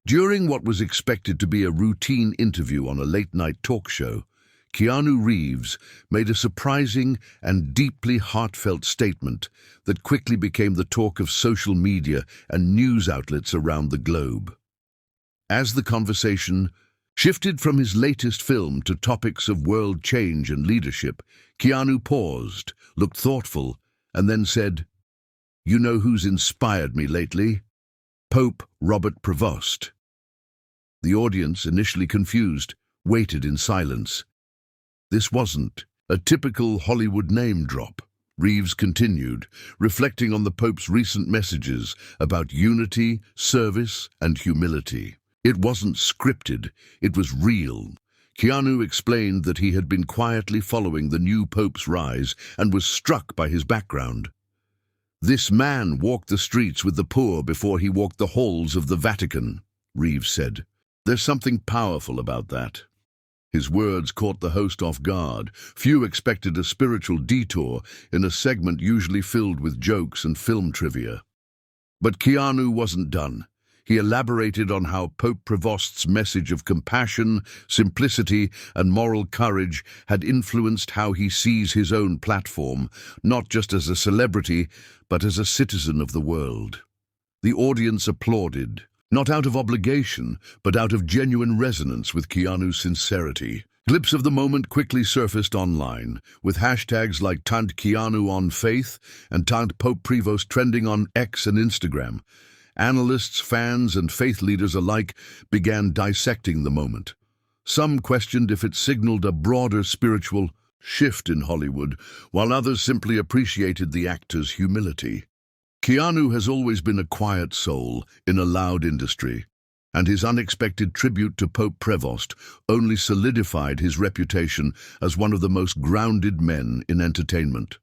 During what was expected to be a routine interview on a late-night talk show, Keanu Reeves made a surprising and deeply heartfelt statement that quickly became the talk of social media and news outlets around the globe. As the conversation shifted from his latest film to topics of world change and leadership, Keanu paused, looked thoughtful, and then said, "You know who's inspired me lately? Pope Robert Prevost." The audience, initially confused, waited in silence. This wasn't a typical Hollywood name drop. Reeves continued, reflecting on the Pope's recent messages about unity, service, and humility. It wasn't scripted, it was real. Keanu explained that he had been quietly following the new Pope's rise and was struck by his background. "This man walked the streets with the poor before he walked the halls of the Vatican," Reeves said. "There's something powerful about that." His words caught the host off guard. Few expected a spiritual detour in a segment usually filled with jokes and film trivia. But Keanu wasn't done. He elaborated on how Pope Prevost's message of compassion, simplicity, and moral courage had influenced how he sees his own platform, not just as a celebrity, but as a citizen of the world. The audience applauded, not out of obligation, but out of genuine resonance with Keanu's sincerity. Clips of the moment quickly surfaced online, with hashtags like Tant Keanu on Faith and Tant Pope Prevost trending on X and Instagram. Analysts, fans, and faith leaders alike began dissecting the moment. Some questioned if it signaled a broader spiritual shift in Hollywood, while others simply appreciated the actor's humility. Keanu has always been a quiet soul in a loud industry, and his unexpected tribute to Pope Prevost only solidified his reputation as one of the most grounded men in entertainment.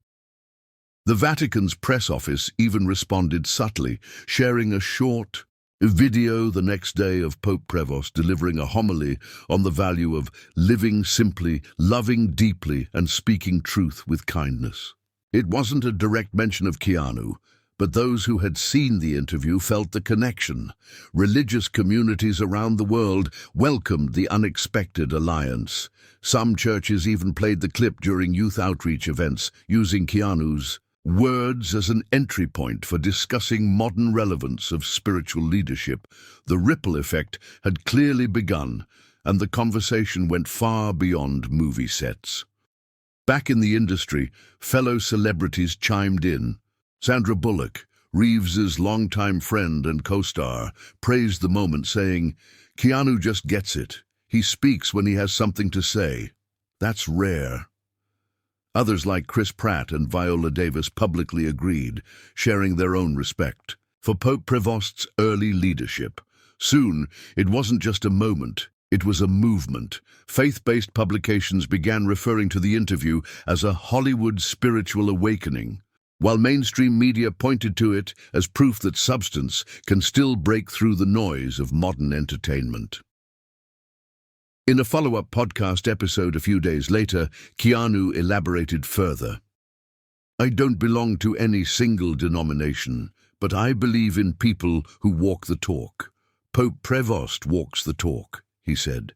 The Vatican's press office even responded subtly, sharing a short video the next day of Pope Prevost delivering a homily on the value of living simply, loving deeply, and speaking truth with kindness. It wasn't a direct mention of Keanu, but those who had seen the interview felt the connection. Religious communities around the world welcomed the unexpected alliance. Some churches even played the clip during youth outreach events, using Keanu's words as an entry point for discussing modern relevance of spiritual leadership. The ripple effect had clearly begun, and the conversation went far beyond movie sets. Back in the industry, fellow celebrities chimed in. Sandra Bullock, Reeves's longtime friend and co-star, praised the moment, saying, "Keanu just gets it. He speaks when he has something to say. That's rare." Others like Chris Pratt and Viola Davis publicly agreed, sharing their own respect for Pope Prevost's early leadership. Soon, it wasn't just a moment, it was a movement. Faith-based publications began referring to the interview as a Hollywood spiritual awakening, while mainstream media pointed to it as proof that substance can still break through the noise of modern entertainment. In a follow-up podcast episode a few days later, Keanu elaborated further. "I don't belong to any single denomination, but I believe in people who walk the talk. Pope Prevost walks the talk," he said.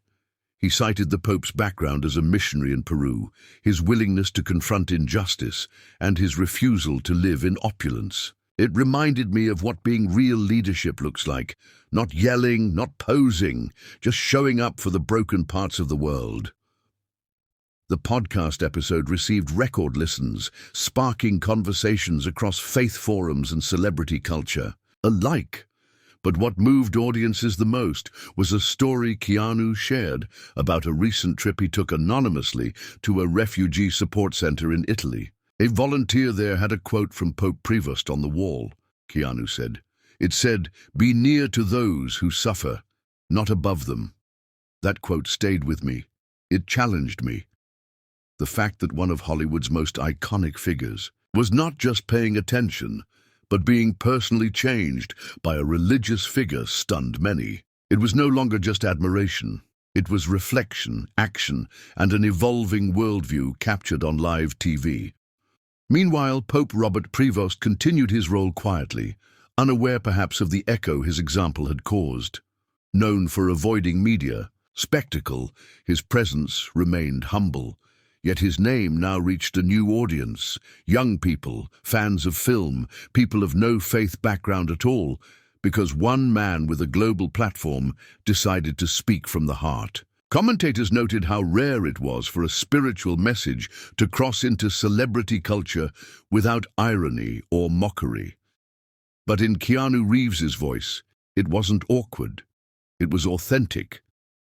He cited the Pope's background as a missionary in Peru, his willingness to confront injustice, and his refusal to live in opulence. "It reminded me of what being real leadership looks like. Not yelling, not posing, just showing up for the broken parts of the world." The podcast episode received record listens, sparking conversations across faith forums and celebrity culture alike. But what moved audiences the most was a story Keanu shared about a recent trip he took anonymously to a refugee support center in Italy. A volunteer there had a quote from Pope Prevost on the wall, Keanu said. It said, "Be near to those who suffer, not above them." That quote stayed with me. It challenged me. The fact that one of Hollywood's most iconic figures was not just paying attention, but being personally changed by a religious figure stunned many. It was no longer just admiration. It was reflection, action, and an evolving worldview captured on live TV. Meanwhile, Pope Robert Prevost continued his role quietly, unaware perhaps of the echo his example had caused. Known for avoiding media spectacle, his presence remained humble. Yet his name now reached a new audience, young people, fans of film, people of no faith background at all, because one man with a global platform decided to speak from the heart. Commentators noted how rare it was for a spiritual message to cross into celebrity culture without irony or mockery. But in Keanu Reeves's voice, it wasn't awkward. It was authentic,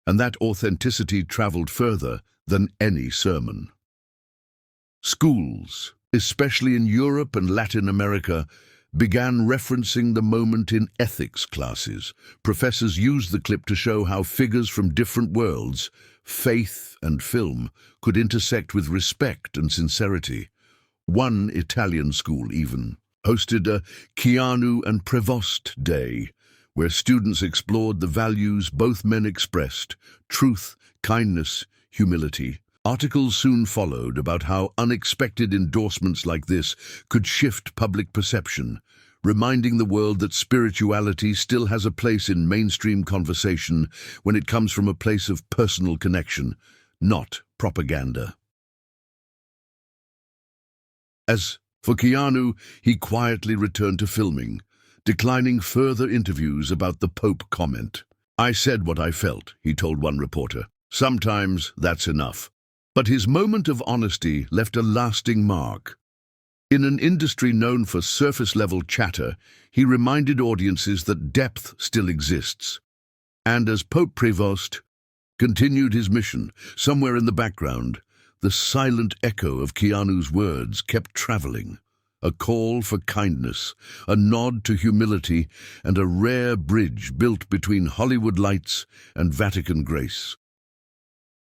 and that authenticity traveled further than any sermon. Schools, especially in Europe and Latin America, began referencing the moment in ethics classes. Professors used the clip to show how figures from different worlds, faith and film, could intersect with respect and sincerity. One Italian school even hosted a Keanu and Prevost Day, where students explored the values both men expressed: truth, kindness, humility. Articles soon followed about how unexpected endorsements like this could shift public perception, reminding the world that spirituality still has a place in mainstream conversation when it comes from a place of personal connection, not propaganda. As for Keanu, he quietly returned to filming, declining further interviews about the Pope comment. "I said what I felt," he told one reporter. "Sometimes that's enough." But his moment of honesty left a lasting mark. In an industry known for surface-level chatter, he reminded audiences that depth still exists. And as Pope Prevost continued his mission, somewhere in the background, the silent echo of Keanu's words kept traveling. A call for kindness, a nod to humility, and a rare bridge built between Hollywood lights and Vatican grace.